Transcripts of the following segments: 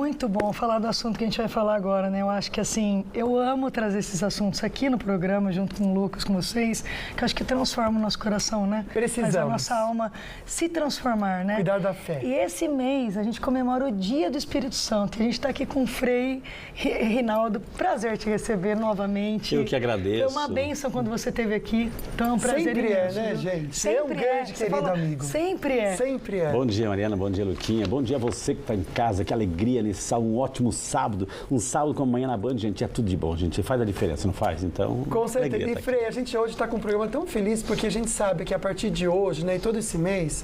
muito bom falar do assunto que a gente vai falar agora, né? Eu acho que, assim, eu amo trazer esses assuntos aqui no programa, junto com o Lucas, com vocês, que eu acho que transforma o nosso coração, né? Precisamos. Faz a nossa alma se transformar, né? Cuidar da fé. E esse mês a gente comemora o Dia do Espírito Santo. E a gente está aqui com o Frei Rinaldo. Prazer te receber novamente. Eu que agradeço. Foi uma bênção quando você esteve aqui. Então é um prazer Sempre imenso, né, viu? gente? Sempre é um grande, querido amigo. Sempre é. Sempre é. Bom dia, Mariana. Bom dia, Luquinha. Bom dia a você que está em casa. Que alegria nesse sábado. Um ótimo sábado. Um sábado com amanhã na Band, gente. É tudo de bom, gente. Faz a diferença, não faz? Então, com certeza. E, Frei, a gente hoje está com um programa tão feliz porque a gente sabe que a partir de hoje, né, e todo esse mês,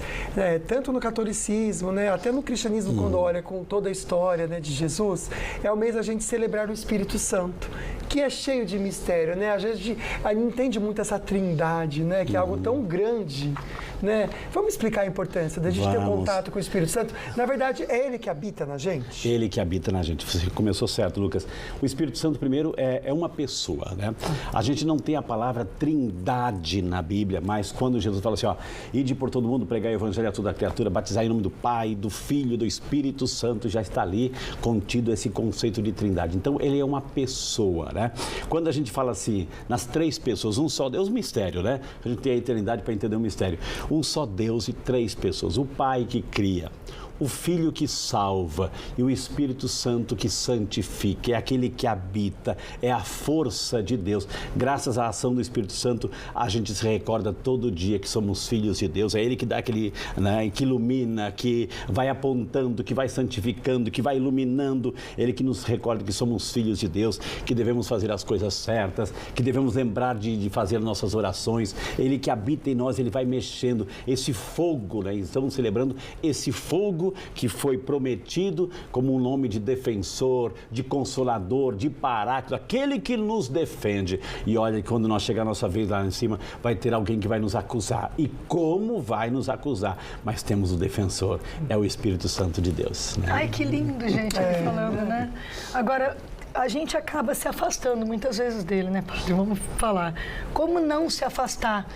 tanto no catolicismo, né, até no cristianismo, quando olha com toda a história, né, de Jesus, é o mês a gente celebrar o Espírito Santo, que é cheio de mistério, né? A gente entende muito essa trindade, né, que é algo tão grande, né? Vamos explicar a importância da gente ter contato com o Espírito Santo. Na verdade, é Ele que habita na gente? Ele que habita na gente. Você começou certo, Lucas. O Espírito Santo, primeiro, é uma pessoa, né? A gente não tem a palavra trindade na Bíblia, mas quando Jesus fala assim, ó, ide por todo mundo, pregar o evangelho a toda criatura, batizar em nome do Pai, do Filho, do Espírito Santo, já está ali contido esse conceito de trindade. Então, ele é uma pessoa, né? Quando a gente fala assim, nas três pessoas, um só Deus, mistério, né? A gente tem a eternidade para entender o mistério. Um só Deus e três pessoas. O Pai que cria, o Filho que salva e o Espírito Santo que santifica, é aquele que habita, é a força de Deus. Graças à ação do Espírito Santo, a gente se recorda todo dia que somos filhos de Deus. É Ele que dá aquele, né, que ilumina, que vai apontando, que vai santificando, que vai iluminando. Ele que nos recorda que somos filhos de Deus, que devemos fazer as coisas certas, que devemos lembrar de fazer nossas orações. Ele que habita em nós, Ele vai mexendo. Esse fogo, né, estamos celebrando esse fogo que foi prometido como um nome de defensor, de consolador, de paráclito, aquele que nos defende. E olha, quando nós chegar a nossa vez lá em cima, vai ter alguém que vai nos acusar. E como vai nos acusar? Mas temos o defensor, é o Espírito Santo de Deus. Né? Ai, que lindo, gente, aqui falando, né? Agora, a gente acaba se afastando muitas vezes dele, né, padre? Vamos falar. Como não se afastar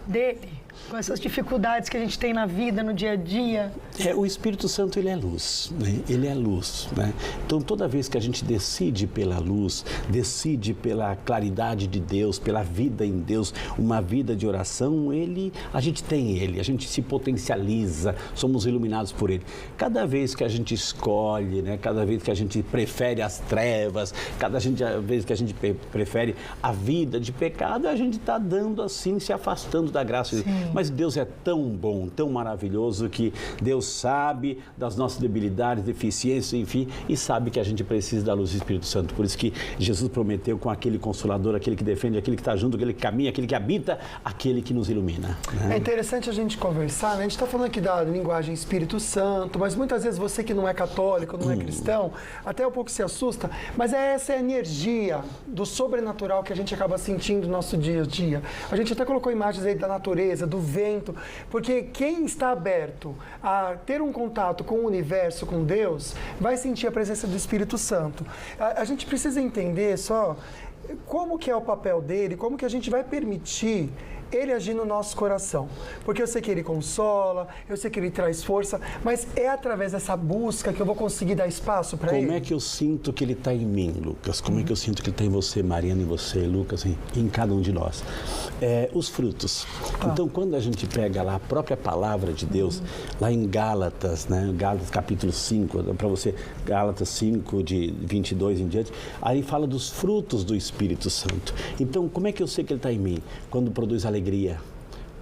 dele? Com essas dificuldades que a gente tem na vida, no dia a dia. O Espírito Santo, ele é luz, né? Ele é luz, né? Então, toda vez que a gente decide pela luz, decide pela claridade de Deus, pela vida em Deus, uma vida de oração, a gente tem Ele, a gente se potencializa, somos iluminados por Ele. Cada vez que a gente escolhe, né? Cada vez que a gente prefere as trevas, cada vez que a gente prefere a vida de pecado, a gente está dando assim, se afastando da graça de Deus. Mas Deus é tão bom, tão maravilhoso, que Deus sabe das nossas debilidades, deficiências, enfim, e sabe que a gente precisa da luz do Espírito Santo. Por isso que Jesus prometeu com aquele consolador, aquele que defende, aquele que está junto, aquele que caminha, aquele que habita, aquele que nos ilumina. Né? É interessante a gente conversar, né? A gente está falando aqui da linguagem Espírito Santo, mas muitas vezes você que não é católico, não é cristão, até um pouco se assusta, mas essa energia do sobrenatural que a gente acaba sentindo no nosso dia a dia. A gente até colocou imagens aí da natureza, do vento, porque quem está aberto a ter um contato com o universo, com Deus, vai sentir a presença do Espírito Santo. A gente precisa entender só como que é o papel dele, como que a gente vai permitir Ele agir no nosso coração. Porque eu sei que Ele consola, eu sei que Ele traz força, mas é através dessa busca que eu vou conseguir dar espaço para Ele. Como é que eu sinto que Ele está em mim, Lucas? Como é que eu sinto que Ele está em você, Mariana, em você, Lucas, em cada um de nós? Os frutos. Então, quando a gente pega lá a própria palavra de Deus, lá em Gálatas, né? Gálatas capítulo 5, para você, Gálatas 5, de 22 em diante, aí fala dos frutos do Espírito Santo. Então, como é que eu sei que Ele está em mim? Quando produz alegria,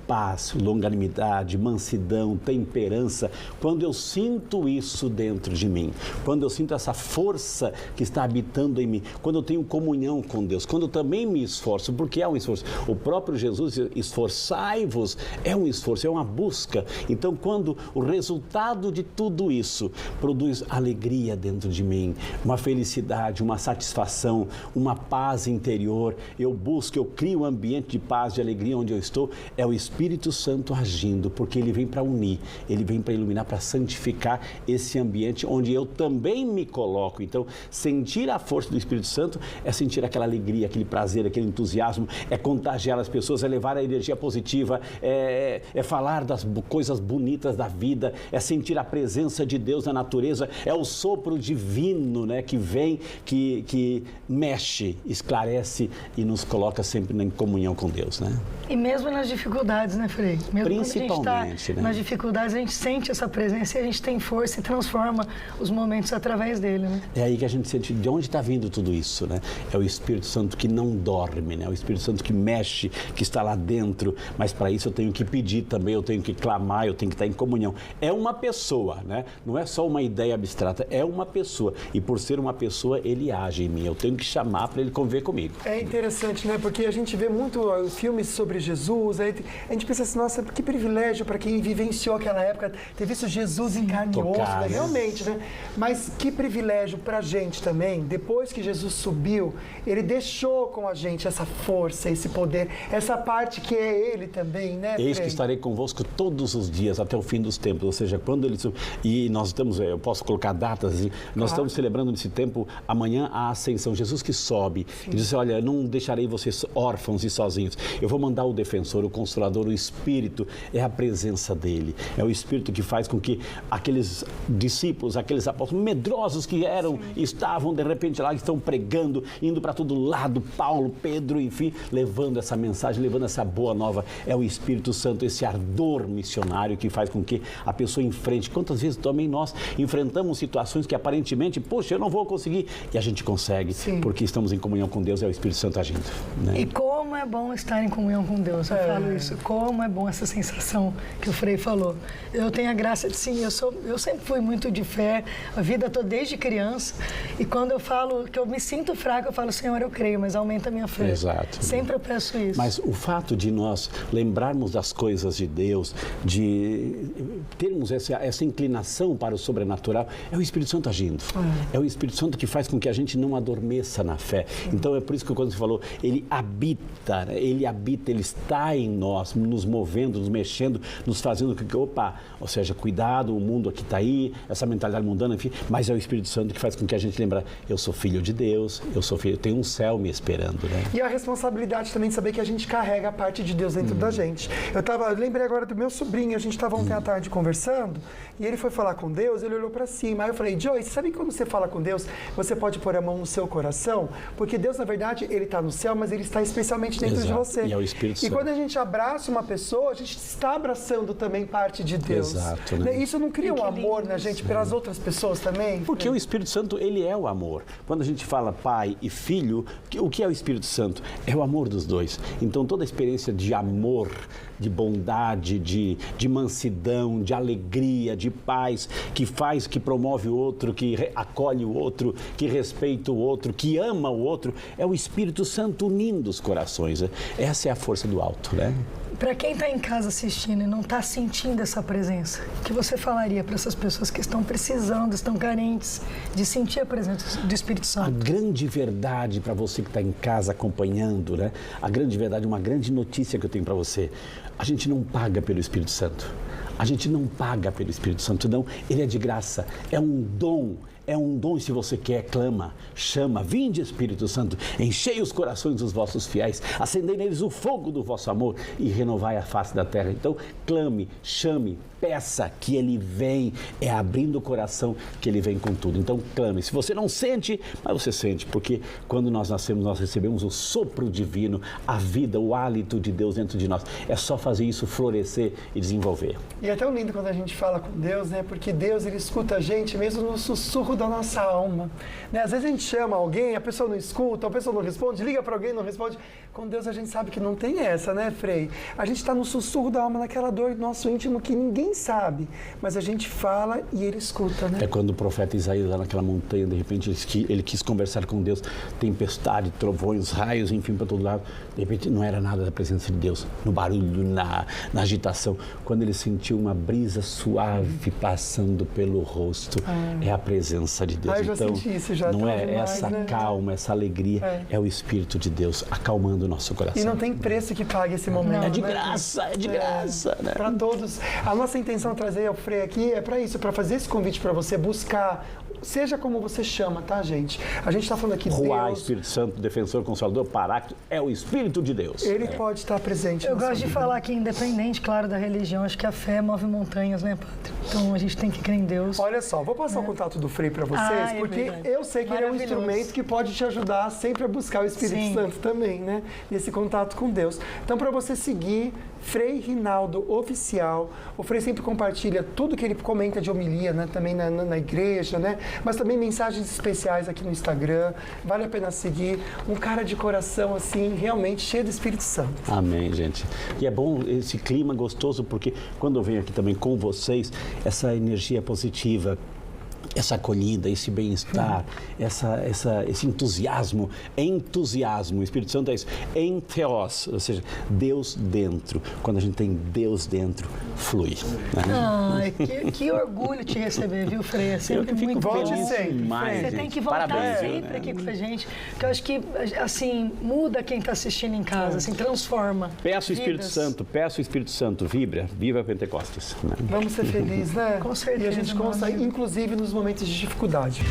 paz, longanimidade, mansidão, temperança, quando eu sinto isso dentro de mim, quando eu sinto essa força que está habitando em mim, quando eu tenho comunhão com Deus, quando eu também me esforço, porque é um esforço. O próprio Jesus, esforçai-vos, é um esforço, é uma busca. Então, quando o resultado de tudo isso produz alegria dentro de mim, uma felicidade, uma satisfação, uma paz interior, eu busco, eu crio um ambiente de paz, de alegria onde eu estou, é o Espírito Espírito Santo agindo, porque ele vem para unir, ele vem para iluminar, para santificar esse ambiente onde eu também me coloco. Então, sentir a força do Espírito Santo é sentir aquela alegria, aquele prazer, aquele entusiasmo, é contagiar as pessoas, é levar a energia positiva, é falar das coisas bonitas da vida, é sentir a presença de Deus na natureza, é o sopro divino, né, que vem, que mexe, esclarece e nos coloca sempre em comunhão com Deus, né? E mesmo nas dificuldades, né, Frei? Mesmo Principalmente, quando a gente tá né? nas dificuldades, a gente sente essa presença e a gente tem força e transforma os momentos através dele, né? É aí que a gente sente de onde está vindo tudo isso, né? É o Espírito Santo que não dorme, né? É o Espírito Santo que mexe, que está lá dentro, mas para isso eu tenho que pedir também, eu tenho que clamar, eu tenho que estar em comunhão. É uma pessoa, né? Não é só uma ideia abstrata, é uma pessoa. E por ser uma pessoa, ele age em mim. Eu tenho que chamar para ele conviver comigo. É interessante, né? Porque a gente vê muito filmes sobre Jesus, aí a gente pensa assim, nossa, que privilégio para quem vivenciou aquela época, ter visto Jesus em carne e osso, né? Realmente, né? Mas que privilégio para a gente também, depois que Jesus subiu, ele deixou com a gente essa força, esse poder, essa parte que é ele também, né? Eis que estarei convosco todos os dias até o fim dos tempos, ou seja, quando ele... E nós estamos, eu posso colocar datas, nós estamos celebrando nesse tempo, amanhã, a ascensão, Jesus que sobe, e diz, olha, não deixarei vocês órfãos e sozinhos, eu vou mandar o defensor, o consolador, o Espírito, é a presença dele, é o Espírito que faz com que aqueles discípulos, aqueles apóstolos medrosos que eram, estavam de repente lá, estão pregando, indo para todo lado, Paulo, Pedro, enfim, levando essa mensagem, levando essa boa nova, é o Espírito Santo, esse ardor missionário que faz com que a pessoa enfrente. Quantas vezes também nós enfrentamos situações que aparentemente, poxa, eu não vou conseguir, e a gente consegue, porque estamos em comunhão com Deus, é o Espírito Santo agindo, né? E como é bom estar em comunhão com Deus, eu falo isso, como é bom essa sensação que o Frei falou. Eu tenho a graça de, sim, eu sempre fui muito de fé, a vida toda, desde criança, e quando eu falo que eu me sinto fraco, eu falo, Senhor, eu creio, mas aumenta a minha fé. Exato. Sempre eu peço isso. Mas o fato de nós lembrarmos das coisas de Deus, de termos essa inclinação para o sobrenatural, é o Espírito Santo agindo. É o Espírito Santo que faz com que a gente não adormeça na fé. Então é por isso que quando você falou, ele habita, ele está em nós, nos movendo, nos mexendo, nos fazendo que, opa, ou seja, cuidado, o mundo aqui está aí, essa mentalidade mundana, enfim, mas é o Espírito Santo que faz com que a gente lembre, eu sou filho de Deus, eu tenho um céu me esperando, né? E a responsabilidade também de saber que a gente carrega a parte de Deus dentro da gente. Eu lembrei agora do meu sobrinho, a gente estava ontem à tarde conversando, e ele foi falar com Deus, ele olhou para cima, aí eu falei, Joyce, sabe que quando você fala com Deus, você pode pôr a mão no seu coração? Porque Deus, na verdade, ele está no céu, mas ele está especialmente dentro de você. E é o Espírito Santo. E quando a gente abraça uma pessoa, a gente está abraçando também parte de Deus. Exato, né? Isso não cria um amor na gente pelas outras pessoas também? Porque o Espírito Santo, ele é o amor. Quando a gente fala pai e filho, o que é o Espírito Santo? É o amor dos dois. Então, toda a experiência de amor, de bondade, de mansidão, de alegria, de paz, que promove o outro, que acolhe o outro, que respeita o outro, que ama o outro, é o Espírito Santo unindo os corações. Essa é a força do alto, né? Para quem está em casa assistindo e não está sentindo essa presença, o que você falaria para essas pessoas que estão precisando, estão carentes de sentir a presença do Espírito Santo? A grande verdade para você que está em casa acompanhando, né? A grande verdade, uma grande notícia que eu tenho para você. A gente não paga pelo Espírito Santo. A gente não paga pelo Espírito Santo, não. Ele é de graça. É um dom. É um dom, e se você quer, clama, chama, vinde Espírito Santo, enchei os corações dos vossos fiéis, acendei neles o fogo do vosso amor e renovai a face da terra. Então, clame, chame, peça que ele vem, é abrindo o coração que ele vem com tudo. Então, clame. Se você não sente, mas você sente, porque quando nós nascemos, nós recebemos o sopro divino, a vida, o hálito de Deus dentro de nós. É só fazer isso florescer e desenvolver. E é tão lindo quando a gente fala com Deus, né? Porque Deus, ele escuta a gente mesmo no sussurro da nossa alma, né? Às vezes a gente chama alguém, a pessoa não escuta, a pessoa não responde, liga para alguém, não responde. Com Deus a gente sabe que não tem essa, né, Frei? A gente está no sussurro da alma, naquela dor do nosso íntimo que ninguém nem sabe, mas a gente fala e ele escuta, né? É quando o profeta Isaías, lá naquela montanha, de repente ele quis conversar com Deus, tempestade, trovões, raios, enfim, para todo lado. De repente não era nada da presença de Deus, no barulho, na agitação. Quando ele sentiu uma brisa suave passando pelo rosto, é a presença de Deus. Eu já Então, senti isso, já não é demais, essa né? calma, essa alegria, é o Espírito de Deus acalmando o nosso coração. E não tem preço que pague esse momento. É de né? graça, é de graça, né? Para todos. A nossa intenção trazer o Frei aqui é para isso, para fazer esse convite para você buscar, seja como você chama, tá, gente? A gente está falando aqui de Ruá, Deus. Espírito Santo, Defensor, Consolador, Paráclito, é o Espírito de Deus. Ele pode estar presente. Eu na sua gosto de vida. falar que, independente, claro, da religião, acho que a fé move montanhas, né, Padre? Então a gente tem que crer em Deus. Olha só, vou passar o contato do Frei para vocês, Ah, é porque verdade. eu sei que ele é um Maravilhoso. instrumento que pode te ajudar sempre a buscar o Espírito Sim. Santo também, né? Nesse contato com Deus. Então, para você seguir Frei Rinaldo Oficial, o Frei sempre compartilha tudo que ele comenta de homilia, né? Também na igreja, né? Mas também mensagens especiais aqui no Instagram. Vale a pena seguir. Um cara de coração, assim, realmente cheio do Espírito Santo. Amém, gente. E é bom esse clima gostoso, porque quando eu venho aqui também com vocês, essa energia positiva, essa acolhida, esse bem-estar, esse entusiasmo, o Espírito Santo é isso, entheos, ou seja, Deus dentro. Quando a gente tem Deus dentro, flui. Né? Ai, que orgulho te receber, viu, Frei? É sempre Eu fico muito Volte feliz sempre, demais, Você gente. tem que voltar Parabéns, viu, sempre né? aqui com a gente, porque eu acho que, assim, muda quem está assistindo em casa, assim, transforma. Peço o Espírito vidas. Santo, peço o Espírito Santo, viva Pentecostes. Né? Vamos ser felizes, né? Com certeza, E a gente meu consegue, amigo. inclusive nos momentos de dificuldade.